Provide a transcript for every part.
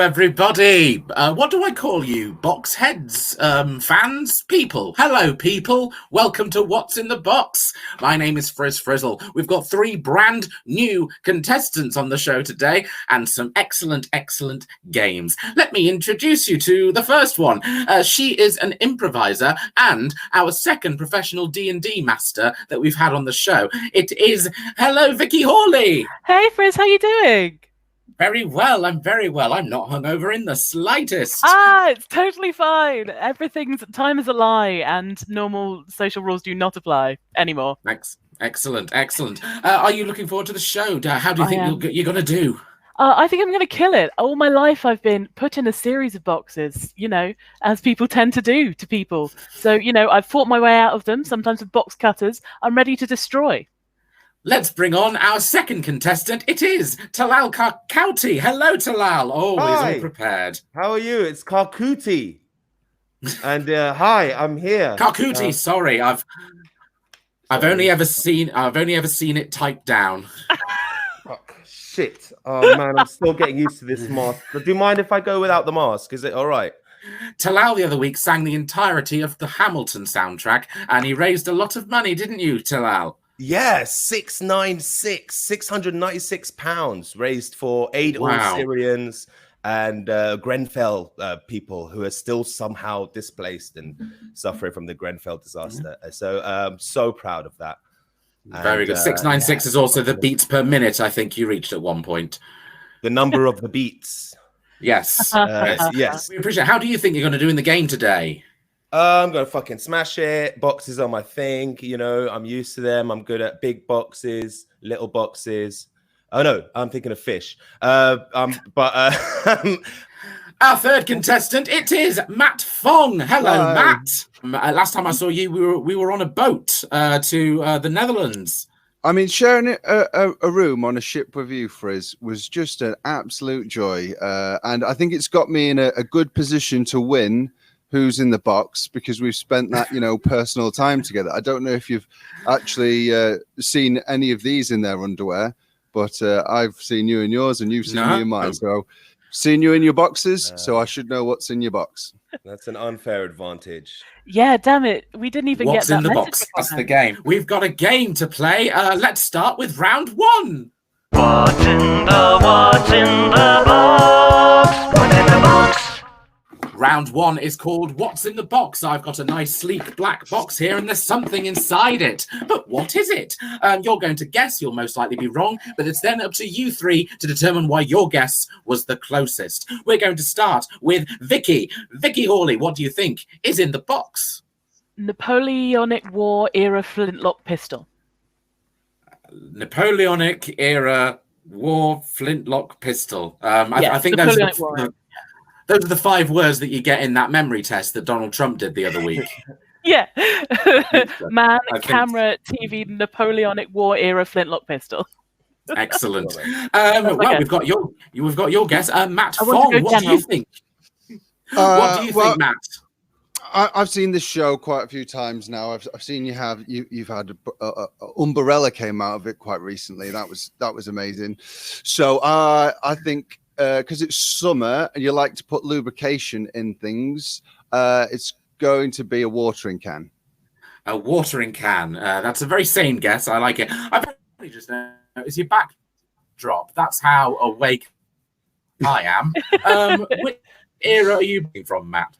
everybody. What do I call you? Box heads, fans, people. Hello, people. Welcome to What's in the Box. My name is Frizz Frizzle. We've got 3 brand new contestants on the show today and some excellent games. Let me introduce you to the first one. She is an improviser and our second professional D&D master that we've had on the show. It is, hello, Vicky Hawley. Hey, Frizz, how you doing? Very well. I'm very well. I'm not hungover in the slightest. It's totally fine. Time is a lie, and normal social rules do not apply anymore. Excellent. Are you looking forward to the show? How do you think you're going to do? I think I'm going to kill it. All my life I've been put in a series of boxes, as people tend to do to people. So, I've fought my way out of them, sometimes with box cutters. I'm ready to destroy. Let's bring on our second contestant. It is Talal Karkouti. Hello, Talal. Always all prepared. How are you? It's Karkouti. And hi, I'm here. Karkouti. Sorry, I've only ever seen it typed down. Oh, shit. Oh man, I'm still getting used to this mask. Do you mind if I go without the mask? Is it all right? Talal the other week sang the entirety of the Hamilton soundtrack, and he raised a lot of money, didn't you, Talal? Yes, 696 pounds raised for aid on Syrians and Grenfell people who are still somehow displaced and suffering from the Grenfell disaster. So I'm so proud of that. Very good. 696 is also the beats per minute I think you reached at one point. The number of the beats. Yes. Yes. We appreciate it. How do you think you're going to do in the game today? I'm gonna fucking smash it. Boxes are my thing, I'm used to them. I'm good at big boxes, little boxes. Oh no, I'm thinking of fish. Our third contestant, it is Matt Fong. Hello, Matt. Last time I saw you, we were on a boat to the Netherlands. I mean, sharing a room on a ship with you, Frizz, was just an absolute joy, and I think it's got me in a good position to win Who's in the Box, because we've spent that, personal time together. I don't know if you've actually seen any of these in their underwear, but I've seen you in yours and you've seen me in mine. So seen you in your boxes, so I should know what's in your box. That's an unfair advantage. Yeah, damn it. We didn't even what's get that in the box. That's the game. We've got a game to play. Let's start with round 1. What's in the box? What's in the box? Round 1 is called What's in the Box? I've got a nice sleek black box here and there's something inside it. But what is it? You're going to guess. You'll most likely be wrong, but it's then up to you 3 to determine why your guess was the closest. We're going to start with Vicky. Vicky Hawley, what do you think is in the box? Napoleonic War era flintlock pistol. Napoleonic era war flintlock pistol. I think those are the 5 words that you get in that memory test that Donald Trump did the other week. Yeah. Man, camera, TV, Napoleonic War era flintlock pistol. Excellent. We've got your guess. Matt Fong, what do you think? What do you think, Matt? I've seen this show quite a few times now. I've seen you've had Umbrella came out of it quite recently. That was amazing. So I think, because it's summer and you like to put lubrication in things, it's going to be a watering can. A watering can. That's a very sane guess. I like it. I've only just noticed your backdrop. That's how awake I am. Which era are you from, Matt?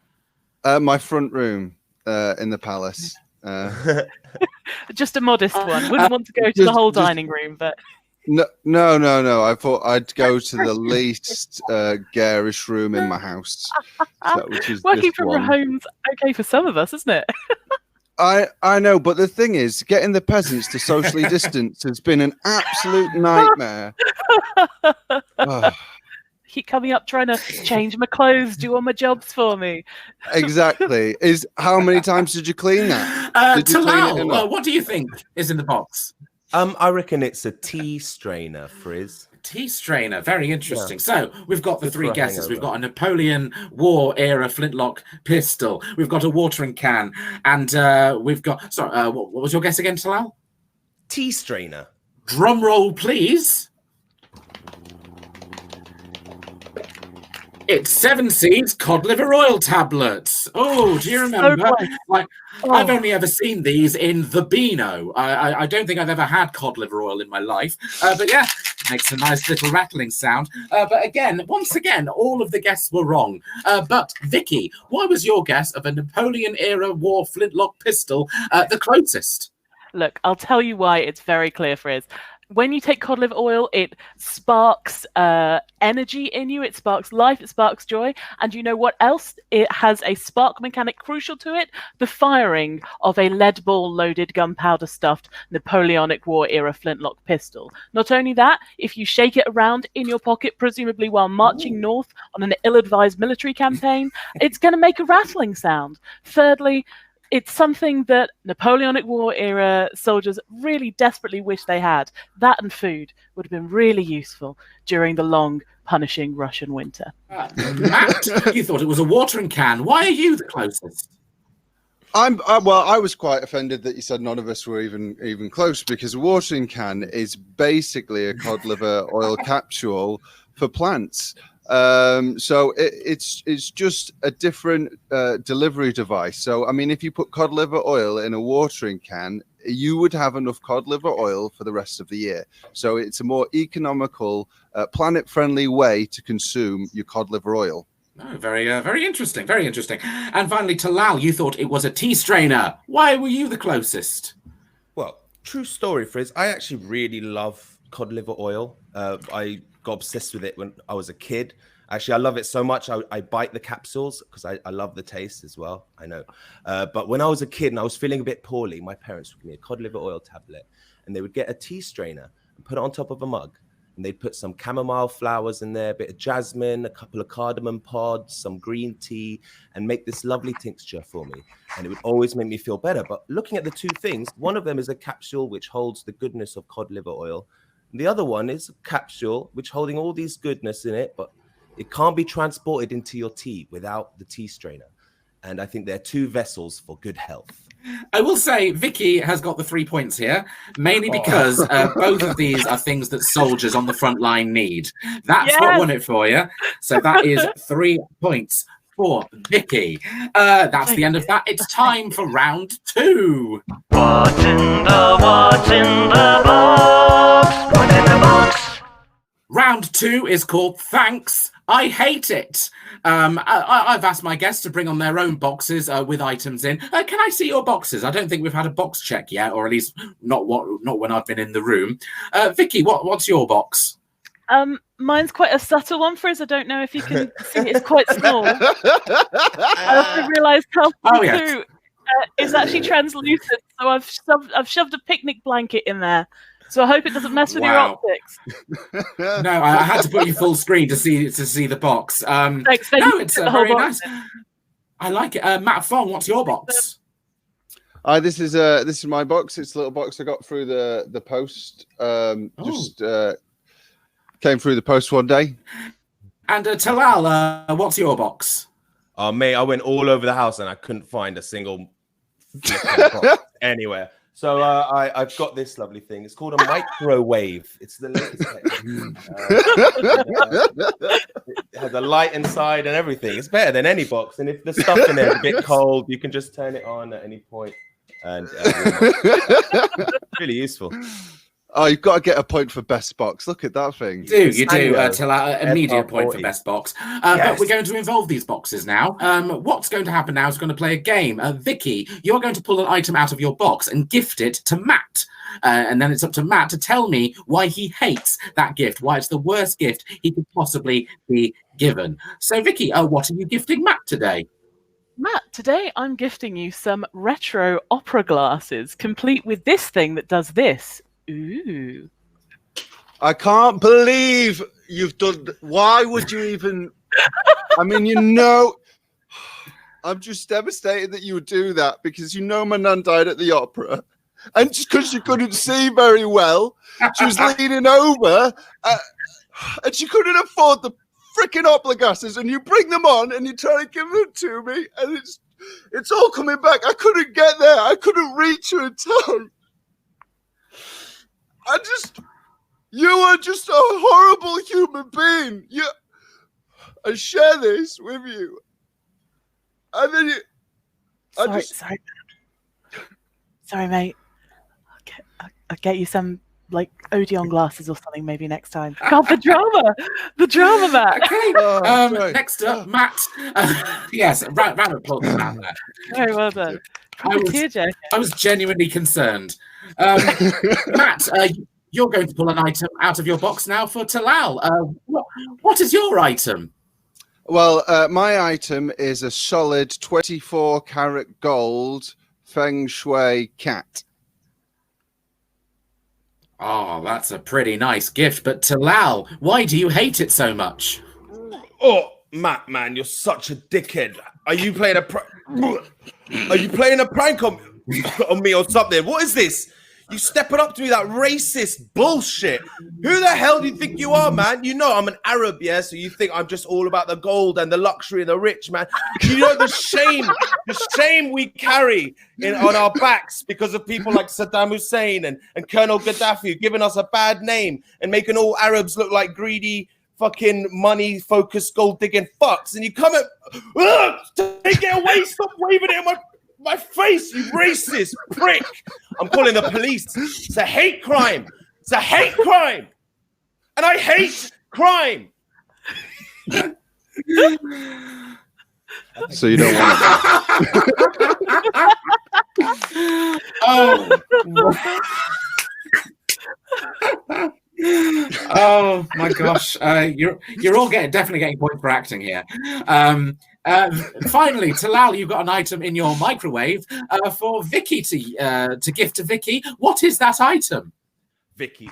My front room in the palace. Just a modest one. Wouldn't want to go to the whole dining room, but... No. I thought I'd go to the least garish room in my house. Which is working from home's okay for some of us, isn't it? I know, but the thing is, getting the peasants to socially distance has been an absolute nightmare. Keep coming up trying to change my clothes, do all my jobs for me. Exactly. How many times did you clean that? Talal, what do you think is in the box? I reckon it's a tea strainer, Frizz. Tea strainer, very interesting. Yeah. So we've got the 3 guesses. We've got a Napoleon War era flintlock pistol. We've got a watering can, and we've got. Sorry, what was your guess again, Talal? Tea strainer. Drum roll, please. It's 7 Seeds cod liver oil tablets. Oh, do you remember? great. Like, Oh. I've only ever seen these in the Beano. I don't think I've ever had cod liver oil in my life. But yeah, makes a nice little rattling sound. But again, once again, all of the guests were wrong. But Vicky, why was your guess of a Napoleon-era war flintlock pistol the closest? Look, I'll tell you why it's very clear, Frizz. When you take cod liver oil, it sparks energy in you, it sparks life, it sparks joy. And you know what else? It has a spark mechanic crucial to it, the firing of a lead ball loaded gunpowder stuffed Napoleonic War era flintlock pistol. Not only that, if you shake it around in your pocket, presumably while marching north on an ill-advised military campaign, it's going to make a rattling sound. Thirdly, it's something that Napoleonic War era soldiers really desperately wish they had. That and food would have been really useful during the long, punishing Russian winter. Matt, you thought it was a watering can. Why are you the closest? Well, I was quite offended that you said none of us were even close, because a watering can is basically a cod liver oil capsule for plants. So it's just a different delivery device. So I mean, if you put cod liver oil in a watering can, you would have enough cod liver oil for the rest of the year. So it's a more economical, planet-friendly way to consume your cod liver oil. Oh, very interesting, very interesting. And finally, Talal, you thought it was a tea strainer. Why were you the closest? Well, true story, Frizz. I actually really love cod liver oil. I got obsessed with it when I was a kid. Actually, I love it so much, I bite the capsules because I love the taste as well. I know. But when I was a kid and I was feeling a bit poorly, my parents would give me a cod liver oil tablet, and they would get a tea strainer and put it on top of a mug. And they'd put some chamomile flowers in there, a bit of jasmine, a couple of cardamom pods, some green tea, and make this lovely tincture for me. And it would always make me feel better. But looking at the two things, one of them is a capsule which holds the goodness of cod liver oil. And the other one is a capsule which holding all these goodness in it, but it can't be transported into your tea without the tea strainer. And I think they're two vessels for good health. I will say Vicky has got the 3 points here, mainly because both of these are things that soldiers on the front line need. That's what won it for you. So that is 3 points for Vicky. That's the end of that. It's time for round 2. What's in the box? What's in the box? Round 2 is called Thanks, I Hate It. I've asked my guests to bring on their own boxes with items in. Can I see your boxes? I don't think we've had a box check yet, or at least not when I've been in the room. Vicky, what's your box? Mine's quite a subtle one, Frizz. I don't know if you can see it. It's quite small. I also realised halfway through it's actually translucent, so I've shoved a picnic blanket in there. So I hope it doesn't mess with your optics. No, I had to put you full screen to see the box. Thanks, no, it's very nice. I like it. Matt Fong, what's your box? This is my box. It's a little box I got through the post. Came through the post one day. And Talal, what's your box? Oh, mate, I went all over the house and I couldn't find a single box anywhere. So I've got this lovely thing. It's called a microwave. It's the latest it has a light inside and everything. It's better than any box. And if the stuff in there is a bit cold, you can just turn it on at any point. And really useful. Oh, you've got to get a point for best box. Look at that thing. You do. Talal, immediate point for best box. But we're going to involve these boxes now. What's going to happen now is going to play a game. Vicky, you're going to pull an item out of your box and gift it to Matt. And then it's up to Matt to tell me why he hates that gift, why it's the worst gift he could possibly be given. So, Vicky, what are you gifting Matt today? Matt, today I'm gifting you some retro opera glasses, complete with this thing that does this. Ooh. I can't believe you've done. Why would you even? I mean, I'm just devastated that you would do that, because my nan died at the opera, and just because she couldn't see very well, she was leaning over, and she couldn't afford the freaking opera glasses, and you bring them on and you try to give them to me, and it's all coming back. I couldn't get there. I couldn't reach her in time. You are just a horrible human being. and share this with you. And then Sorry, mate. I'll get you some like Odeon glasses or something maybe next time. God, the drama, Matt. Okay. Next up, Matt. Yes, round of applause for Matt there. Very well done. I was genuinely concerned. Matt, you're going to pull an item out of your box now for Talal. What is your item? Well, my item is a solid 24-karat gold feng shui cat. Oh, that's a pretty nice gift. But Talal, why do you hate it so much? Oh, Matt, man, you're such a dickhead. Are you playing a prank on me or something? What is this? You stepping up to me, that racist bullshit. Who the hell do you think you are, man? You know I'm an Arab, yeah? So you think I'm just all about the gold and the luxury and the rich, man. You know the shame we carry on our backs because of people like Saddam Hussein and Colonel Gaddafi giving us a bad name and making all Arabs look like greedy, fucking money-focused, gold-digging fucks. And you come at... Take it away! Stop waving it in my face, you racist prick! I'm calling the police. It's a hate crime. It's a hate crime. And I hate crime. So you don't want Oh my gosh. You're all definitely getting points for acting here. Finally, Talal, you've got an item in your microwave for Vicky to gift to Vicky. What is that item? Vicky,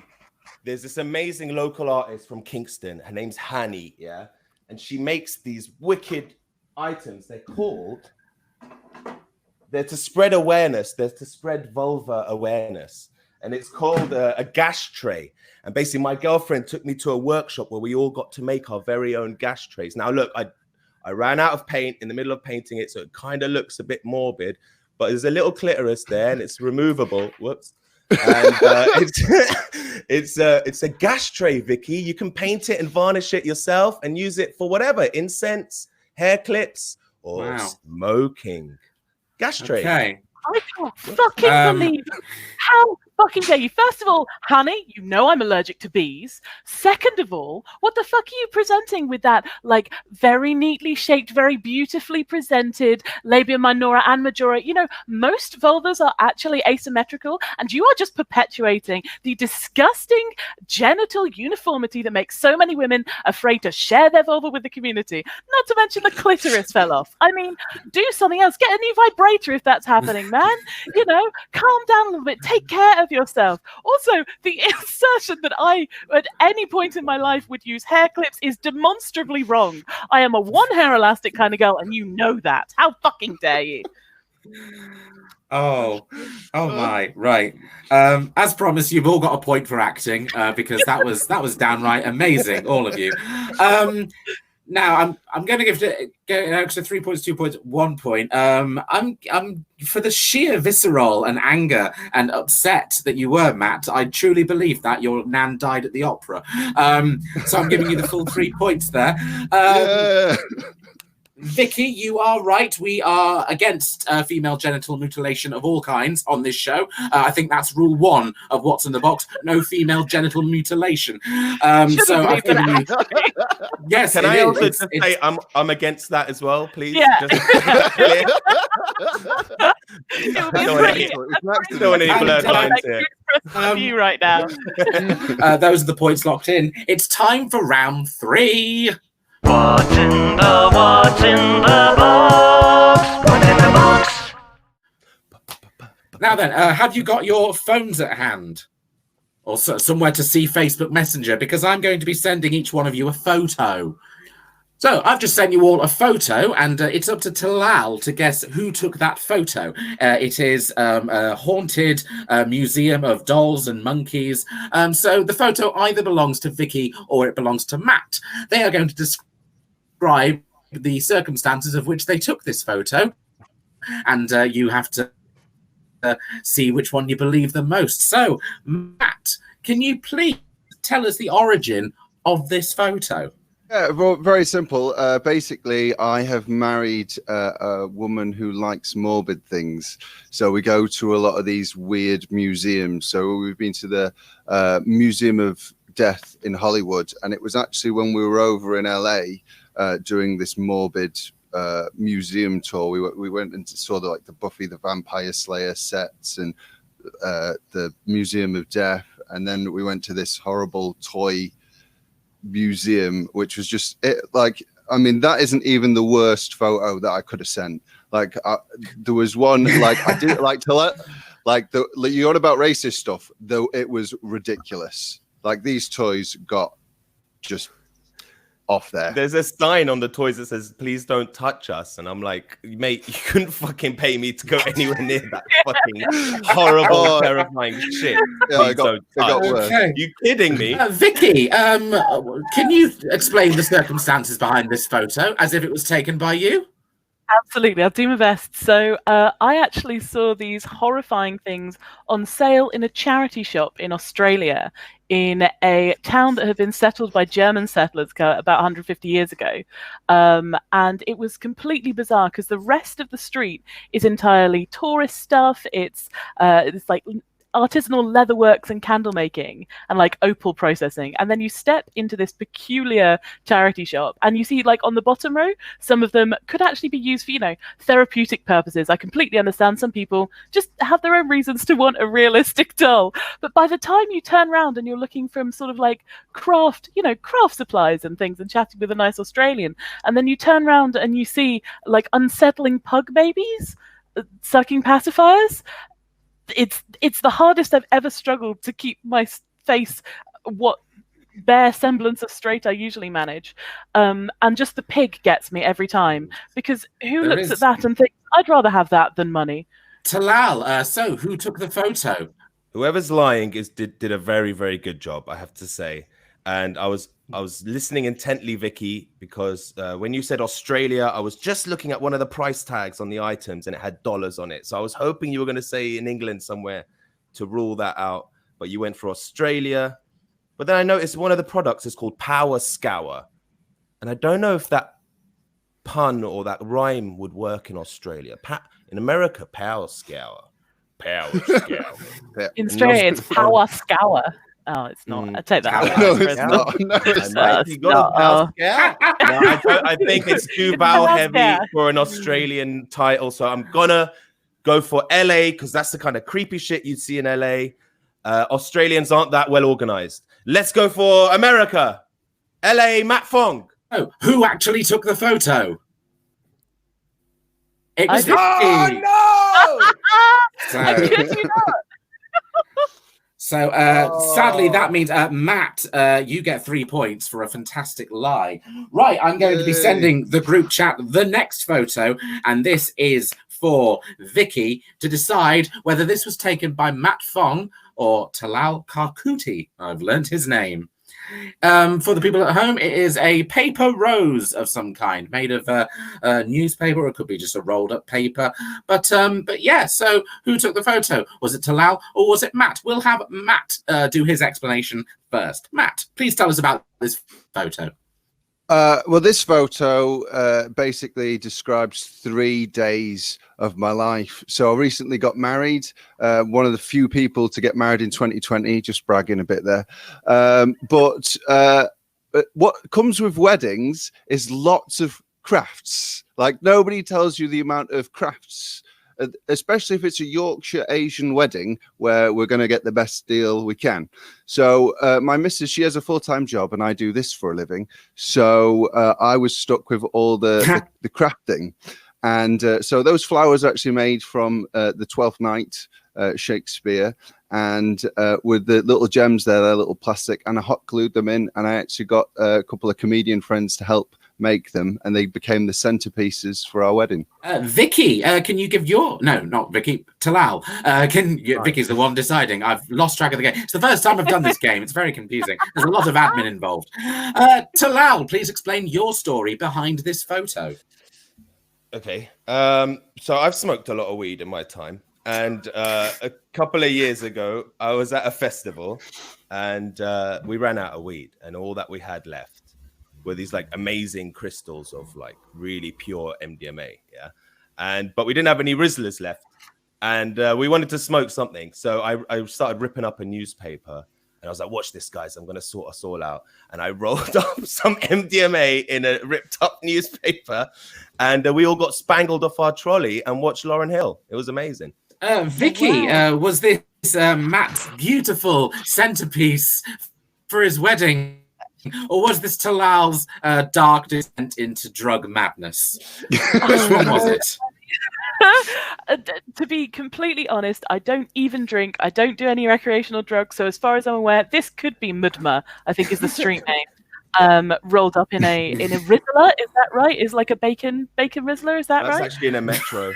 there's this amazing local artist from Kingston. Her name's Hani, yeah? And she makes these wicked items. They're to spread awareness. They're to spread vulva awareness. And it's called a gash tray. And basically, my girlfriend took me to a workshop where we all got to make our very own gash trays. Now, look, I ran out of paint in the middle of painting it, so it kind of looks a bit morbid, but there's a little clitoris there, and it's removable. Whoops. And it's a gash tray, Vicky. You can paint it and varnish it yourself and use it for whatever, incense, hair clips, or smoking. Gash tray. Okay. I can't fucking believe how fucking dare you. First of all, honey, you know I'm allergic to bees. Second of all, what the fuck are you presenting with that, like, very neatly shaped, very beautifully presented labia minora and majora? You know, most vulvas are actually asymmetrical, and you are just perpetuating the disgusting genital uniformity that makes so many women afraid to share their vulva with the community. Not to mention the clitoris fell off. I mean, do something else. Get a new vibrator if that's happening, man. You know, calm down a little bit. Take care of yourself. Also, the assertion that I, at any point in my life, would use hair clips is demonstrably wrong. I am a one hair elastic kind of girl, and you know that. How fucking dare you? Oh my, right. As promised, you've all got a point for acting because that was downright amazing, all of you. Now I'm going to give it an extra 3 points, 2 points, 1 point. I'm for the sheer visceral and anger and upset that you were, Matt. I truly believe that your nan died at the opera. So I'm giving you the full 3 points there. Vicky, you are right. We are against female genital mutilation of all kinds on this show. I think that's rule 1 of What's in the Box. No female genital mutilation. So I've given you... Yes, can I also just say I'm against that as well, please? Yeah. Don't want any blurred lines here. You right now. Those are the points locked in. It's time for round 3. What's in the box? What's in the box? Now then, have you got your phones at hand? Or somewhere to see Facebook Messenger? Because I'm going to be sending each one of you a photo. So I've just sent you all a photo, and it's up to Talal to guess who took that photo. It is a haunted museum of dolls and monkeys. So the photo either belongs to Vicky or it belongs to Matt. They are going to describe the circumstances of which they took this photo, and you have to see which one you believe the most. So, Matt, can you please tell us the origin of this photo? Yeah, well, very simple. Basically, I have married a woman who likes morbid things. So we go to a lot of these weird museums. So we've been to the Museum of Death in Hollywood. And it was actually when we were over in LA doing this morbid museum tour. We went and saw the Buffy the Vampire Slayer sets and the Museum of Death. And then we went to this horrible toy museum, which was just it. Like, I mean, that isn't even the worst photo that I could have sent. Like, there was one, like, I didn't like to let, like, you're on about racist stuff, though it was ridiculous. Like, these toys got just off there. There's a sign on the toys that says, "Please don't touch us," and I'm like, mate, you couldn't fucking pay me to go anywhere near that fucking horrible, terrifying shit. Yeah, it got worse. Okay. You kidding me? Vicky, can you explain the circumstances behind this photo as if it was taken by you? Absolutely, I'll do my best. So I actually saw these horrifying things on sale in a charity shop in Australia, in a town that had been settled by German settlers about 150 years ago. And it was completely bizarre because the rest of the street is entirely tourist stuff. It's like artisanal leatherworks and candle making and like opal processing, and then you step into this peculiar charity shop and you see, like, on the bottom row, some of them could actually be used for, you know, therapeutic purposes. I completely understand some people just have their own reasons to want a realistic doll, but by the time you turn around and you're looking from sort of like craft supplies and things and chatting with a nice Australian, and then you turn around and you see like unsettling pug babies sucking pacifiers, it's the hardest I've ever struggled to keep my face what bare semblance of straight I usually manage. And just the pig gets me every time, because who looks at that and thinks, I'd rather have that than money? Talal, so who took the photo? Whoever's lying did a very, very good job, I have to say. And I was listening intently, Vicky, because when you said Australia, I was just looking at one of the price tags on the items and it had dollars on it. So I was hoping you were going to say in England somewhere to rule that out, but you went for Australia. But then I noticed one of the products is called Power Scour. And I don't know if that pun or that rhyme would work in Australia. In America, Power Scour. Power Scour. In Australia, it's Power Scour. Oh, it's not. I take that out. No, it's not. No, it's not. You got a Power Scour? No, I think it's too vowel heavy for an Australian title. So I'm going to go for LA because that's the kind of creepy shit you'd see in LA. Australians aren't that well organized. Let's go for America. LA, Matt Fong. Oh, who actually took the photo? It was Vicky. Oh, no! I kid you not. So sadly, that means Matt, you get 3 points for a fantastic lie. Right, I'm going to be sending the group chat the next photo, and this is for Vicky to decide whether this was taken by Matt Fong or Talal Karkouti. I've learnt his name. For the people at home, it is a paper rose of some kind, made of a newspaper, or it could be just a rolled up paper. But yeah, so who took the photo? Was it Talal or was it Matt? We'll have Matt do his explanation first. Matt, please tell us about this photo. Well, this photo basically describes 3 days of my life. So I recently got married, one of the few people to get married in 2020, just bragging a bit there. But what comes with weddings is lots of crafts. Like, nobody tells you the amount of crafts, especially if it's a Yorkshire Asian wedding where we're going to get the best deal we can. So my missus, she has a full-time job and I do this for a living. So I was stuck with all the crafting. And so those flowers are actually made from the 12th Night Shakespeare. And with the little gems there, they're little plastic, and I hot glued them in. And I actually got a couple of comedian friends to help make them, and they became the centerpieces for our wedding. Vicky, can you give your... No, not Vicky, Talal. Vicky's the one deciding. I've lost track of the game. It's the first time I've done this game. It's very confusing. There's a lot of admin involved. Talal, please explain your story behind this photo. Okay. So I've smoked a lot of weed in my time. And a couple of years ago, I was at a festival and we ran out of weed, and all that we had left were these like amazing crystals of like really pure MDMA. Yeah, but we didn't have any Rizzlers left, and we wanted to smoke something. So I started ripping up a newspaper. And I was like, watch this, guys. I'm going to sort us all out. And I rolled up some MDMA in a ripped up newspaper. And we all got spangled off our trolley and watched Lauryn Hill. It was amazing. Vicky, was this Matt's beautiful centerpiece for his wedding? Or was this Talal's dark descent into drug madness? Which one was it? To be completely honest, I don't even drink. I don't do any recreational drugs. So as far as I'm aware, this could be Mudma, I think is the street name. Rolled up in a Rizzler, is that right? Is like a bacon Rizzler, is that That's right? That's actually in a Metro.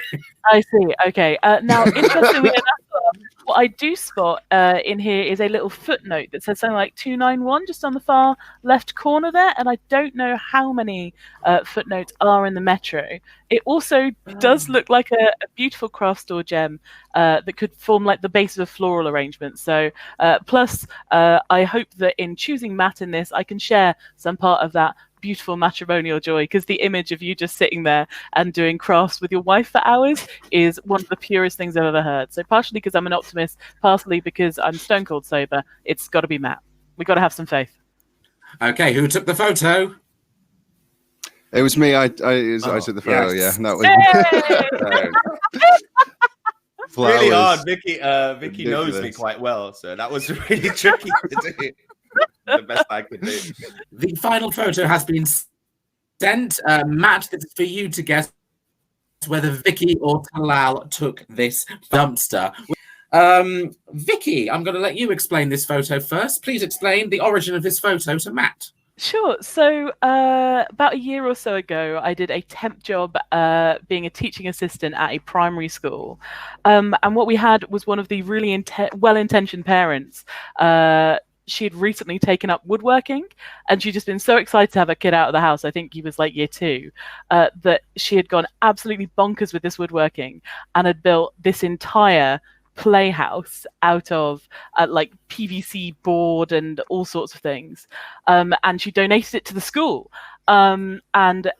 I see. Okay. Now, interestingly enough, what I do spot in here is a little footnote that says something like 291 just on the far left corner there, and I don't know how many footnotes are in the Metro. It also does look like a beautiful craft store gem that could form like the base of a floral arrangement. So plus, I hope that in choosing Matt in this, I can share some part of that beautiful matrimonial joy, because the image of you just sitting there and doing crafts with your wife for hours is one of the purest things I've ever heard. So partially because I'm an optimist, partially because I'm stone cold sober, it's got to be Matt. We got to have some faith. Okay, who took the photo? It was me. I took the photo. Yes. Yeah, that was Really hard. Vicky knows me Ridiculous. quite well, so that was really tricky to do. The best I could do. The final photo has been sent. Matt, this is for you to guess whether Vicky or Talal took this dumpster. Vicky, I'm going to let you explain this photo first. Please explain the origin of this photo to Matt. Sure. So about a year or so ago, I did a temp job being a teaching assistant at a primary school. And what we had was one of the really well-intentioned parents. She had recently taken up woodworking, and she'd just been so excited to have a kid out of the house. I think he was like year 2, that she had gone absolutely bonkers with this woodworking and had built this entire playhouse out of like PVC board and all sorts of things. And she donated it to the school. And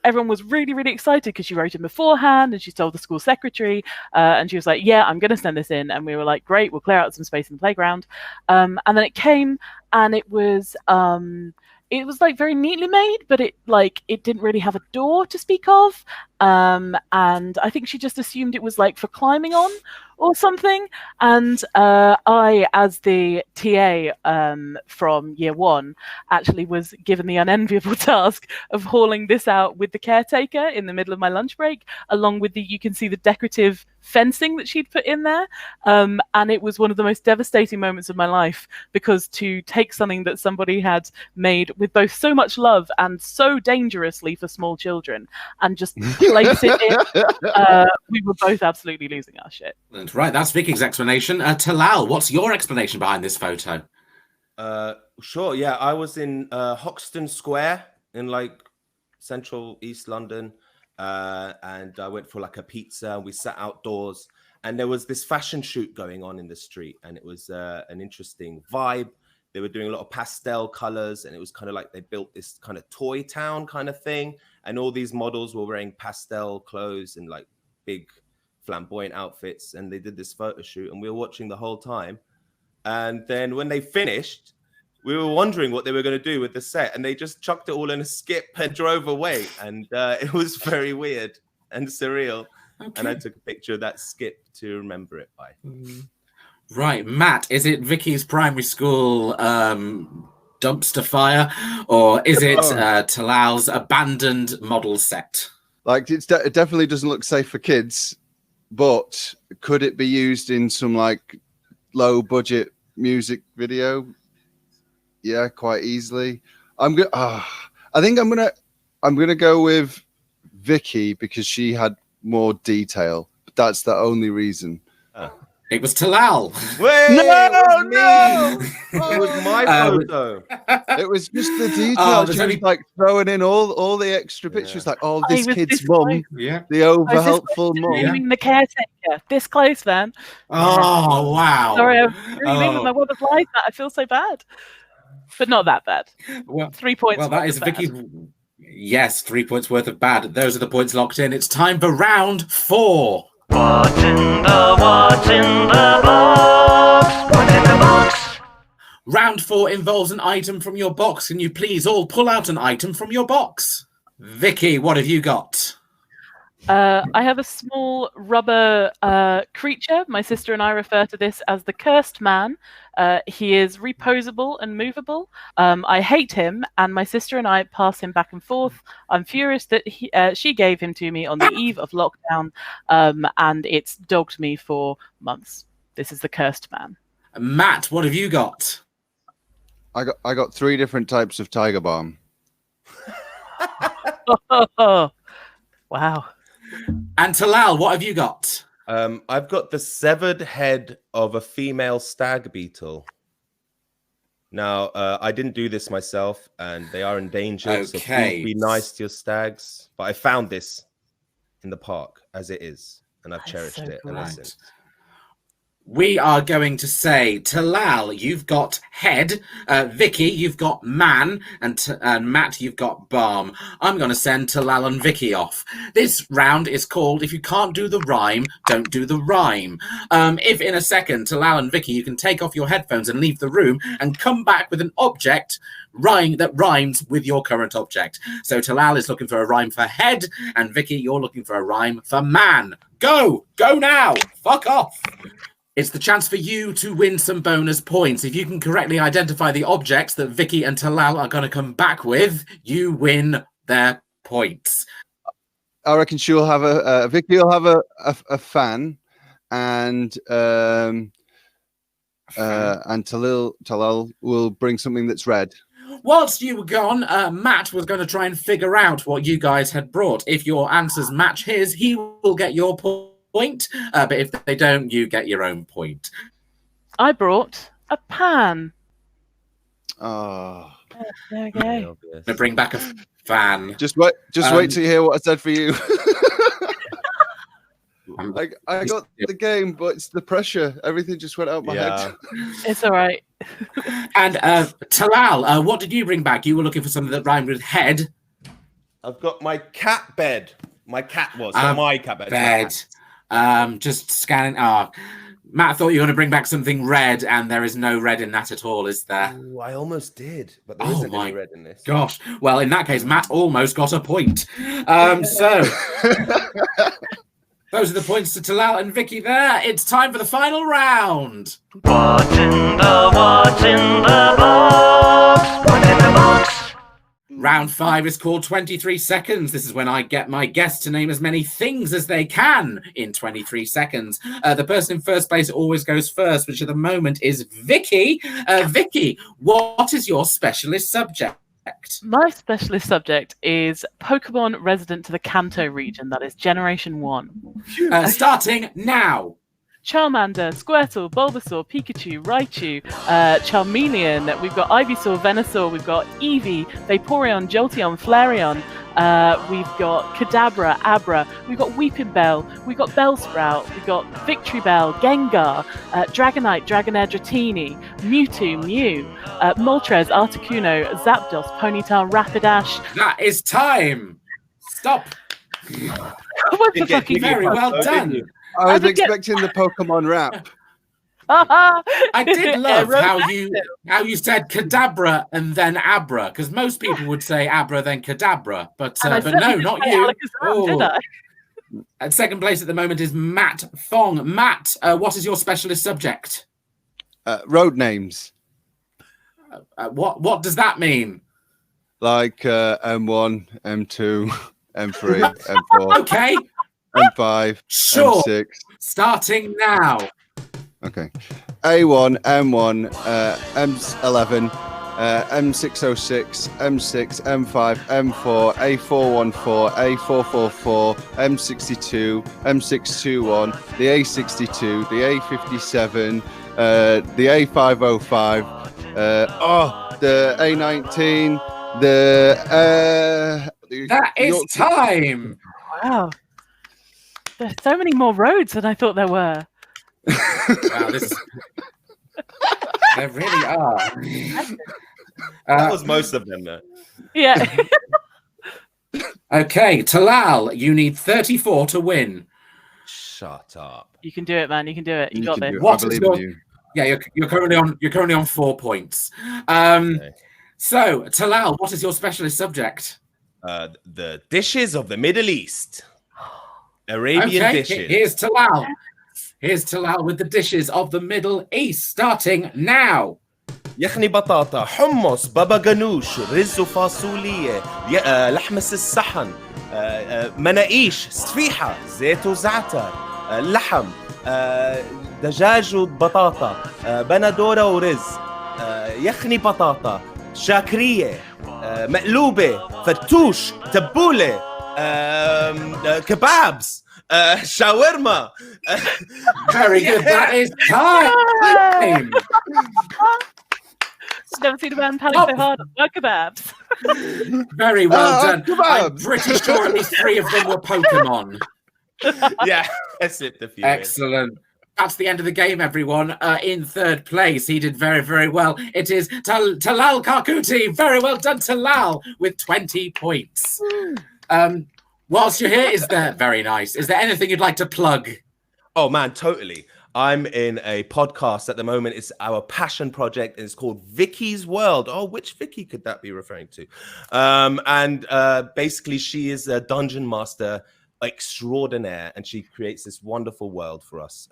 everyone was really, really excited because she wrote in beforehand and she told the school secretary, and she was like, yeah, I'm going to send this in. And we were like, great, we'll clear out some space in the playground. And then it came, and it was like very neatly made, but it didn't really have a door to speak of. And I think she just assumed it was like for climbing on or something. And I, as the TA from year 1, actually was given the unenviable task of hauling this out with the caretaker in the middle of my lunch break, along with you can see the decorative fencing that she'd put in there. And it was one of the most devastating moments of my life, because to take something that somebody had made with both so much love and so dangerously for small children and just place it in, we were both absolutely losing our shit. Right, that's Vicky's explanation. Talal, what's your explanation behind this photo? Sure, yeah. I was in Hoxton Square in like central East London, and I went for like a pizza. We sat outdoors, and there was this fashion shoot going on in the street, and it was an interesting vibe. They were doing a lot of pastel colors, and it was kind of like they built this kind of toy town kind of thing, and all these models were wearing pastel clothes and like big flamboyant outfits, and they did this photo shoot, and we were watching the whole time. And then when they finished, we were wondering what they were going to do with the set, and they just chucked it all in a skip and drove away. And it was very weird and surreal. Okay. And I took a picture of that skip to remember it by. Right, Matt, is it Vicky's primary school dumpster fire, or is it Talal's abandoned model set? Like, it definitely doesn't look safe for kids, but could it be used in some like low budget music video? Yeah, quite easily. I think I'm gonna go with Vicky because she had more detail. But that's the only reason. It was Talal. Wait, no! It was my photo. It was just the detail. She was like throwing in all the extra pictures, like, oh, this kid's mum, the over helpful mum. The caretaker, this close, man. Oh wow! Sorry, I'm really leaving my mother's life. I feel so bad, but not that bad. Well, 3 points. Well, that is Vicky's. Yes, 3 points worth of bad. Those are the points locked in. It's time for round 4. What's in the box? What's in the box? Round 4 involves an item from your box. Can you please all pull out an item from your box? Vicky, what have you got? I have a small rubber creature. My sister and I refer to this as the cursed man. He is reposable and movable. I hate him, and my sister and I pass him back and forth. I'm furious that she gave him to me on the eve of lockdown, and it's dogged me for months. This is the cursed man. Matt, what have you got? I got 3 different types of tiger balm. Wow. And Talal, what have you got? I've got the severed head of a female stag beetle. Now, I didn't do this myself, and they are endangered, so please be nice to your stags. But I found this in the park as it is, and I've cherished it ever since. We are going to say, Talal, you've got head. Vicky, you've got man. And Matt, you've got balm. I'm going to send Talal and Vicky off. This round is called, if you can't do the rhyme, don't do the rhyme. If in a second, Talal and Vicky, you can take off your headphones and leave the room and come back with an object that rhymes with your current object. So Talal is looking for a rhyme for head, and Vicky, you're looking for a rhyme for man. Go! Go now! Fuck off! It's the chance for you to win some bonus points. If you can correctly identify the objects that Vicky and Talal are going to come back with, you win their points. I reckon she'll have Vicky will have a fan, and Talal will bring something that's red. Whilst you were gone, Matt was going to try and figure out what you guys had brought. If your answers match his, he will get your point. But if they don't, you get your own point. I brought a pan. Oh, there we go. To bring back a fan. Just wait till you hear what I said for you. I got the game, but it's the pressure. Everything just went out my head. It's all right. And Talal, what did you bring back? You were looking for something that rhymed with head. I've got my cat bed. My cat was not my cat bed. Just scanning. Matt thought you were going to bring back something red, and there is no red in that at all, is there? Ooh, I almost did, but there isn't any red in this. Gosh. Well, in that case, Matt almost got a point. So those are the points to Talal and Vicky there. It's time for the final round. What's in the box? What's in the box? Round 5 is called 23 seconds. This is when I get my guests to name as many things as they can in 23 seconds. The person in first place always goes first, which at the moment is Vicky. Vicky, what is your specialist subject? My specialist subject is Pokemon resident to the Kanto region, that is Generation 1. Starting now. Charmander, Squirtle, Bulbasaur, Pikachu, Raichu, Charmeleon. We've got Ivysaur, Venusaur. We've got Eevee, Vaporeon, Jolteon, Flareon. We've got Kadabra, Abra. We've got Weeping Bell. We've got Bellsprout. We've got Victory Bell, Gengar, Dragonite, Dragonair, Dratini, Mewtwo, Mew, Moltres, Articuno, Zapdos, Ponyta, Rapidash. That is time. Stop. What the fuck is Very well done. I was expecting the Pokemon rap. I did love how you said Kadabra and then Abra, because most people would say Abra then Kadabra, but no, not you. Did I? At second place at the moment is Matt Fong. Matt, what is your specialist subject? Road names. What does that mean? Like M1, M2, M3, M4. Okay. M5, sure. M6. Starting now. Okay. A1, M1, M11, M606, M6, M5, M4, A414, A444, M62, M621, the A62, the A57, the A505, the A19, that is time. Wow. There's so many more roads than I thought there were. Wow, there really are. That was most of them, though. Yeah. Okay, Talal, you need 34 to win. Shut up. You can do it, man. You can do it. You got can this. do it. What I is believe in your- you. Yeah, you're currently on 4 points. Okay. So, Talal, what is your specialist subject? The dishes of the Middle East. Arabian Okay, dishes. here's Talal. Here's Talal with the dishes of the Middle East, starting now. يخني بطاطا حمص بابا غنوش رز وفاصولية لحمس الصحن مناقيش صفيحة زيت وزعتر لحم دجاج وبطاطا بندورة ورز يخني بطاطا شاكرية مقلوبة فتوش تبولة كبابس shawarma. Very good. That is time. Never seen a man panic so hard on kebabs. Very well done. I'm kebabs. pretty sure at least 3 of them were Pokemon. Yeah, that's it. The few Excellent. That's the end of the game, everyone. In 3rd place, he did very, very well. It is Talal Karkouti. Very well done, Talal, with 20 points. Whilst you're here, is there very nice? Is there anything you'd like to plug? Oh man, totally. I'm in a podcast at the moment. It's our passion project. It's called Vicky's World. Oh, which Vicky could that be referring to? Basically, she is a dungeon master extraordinaire, and she creates this wonderful world for us,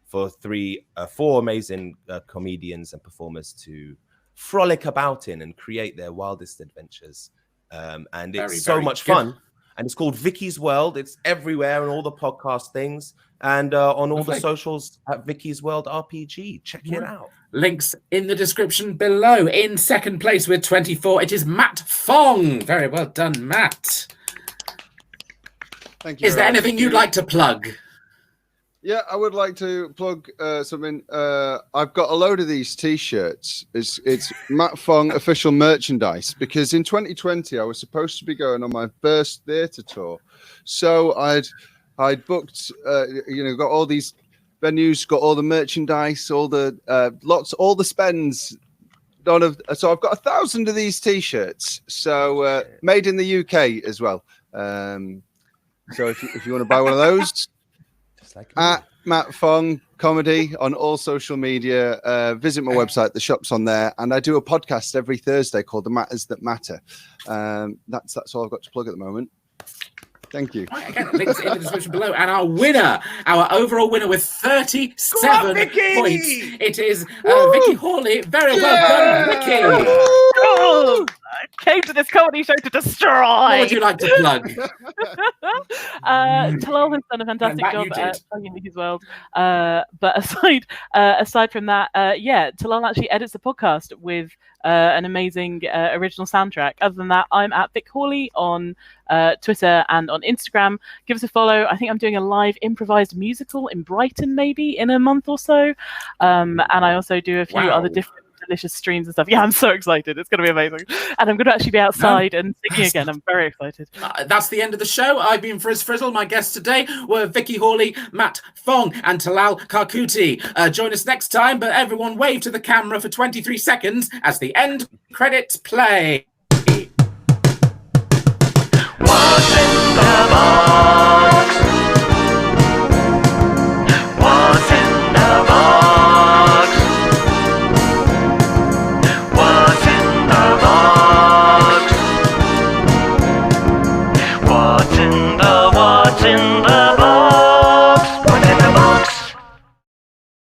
for 4 amazing comedians and performers to frolic about in and create their wildest adventures. And it's so much fun. And it's called Vicky's World. It's everywhere on all the podcast things and on all the socials at Vicky's World RPG. Check it out. Links in the description below. In 2nd place with 24, it is Matt Fong. Very well done, Matt. Thank you. Is there anything you'd like to plug? Yeah, I would like to plug something. I've got a load of these T-shirts. It's Matt Fong official merchandise, because in 2020 I was supposed to be going on my first theatre tour, so I'd booked, got all these venues, got all the merchandise, all the all the spends. So I've got 1,000 of these T-shirts. So made in the UK as well. So if you want to buy one of those. Like at Matt Fong Comedy on all social media. Visit my website, the shop's on there, and I do a podcast every Thursday called The Matters That Matter. That's all I've got to plug at the moment. Thank you. Again, links in the description below. And our overall winner with 37 points, it is Vicky Hawley. Very well done, Vicky. Oh, I came to this comedy show to destroy. What would you like to plug? Talal has done a fantastic job at plugging Vicky's World. But aside from that, Talal actually edits the podcast with an amazing original soundtrack. Other than that, I'm at Vic Hawley on Twitter and on Instagram. Give us a follow. I think I'm doing a live improvised musical in Brighton maybe in a month or so. And I also do a few other different delicious streams and stuff. Yeah, I'm so excited. It's going to be amazing. And I'm going to actually be outside and singing again. I'm very excited. That's the end of the show. I've been Frizz Frizzle. My guests today were Vicky Hawley, Matt Fong, and Talal Karkouti. Join us next time, but everyone wave to the camera for 23 seconds as the end credits play. What's in the box? What's in the box? What's in the box? What's in the box?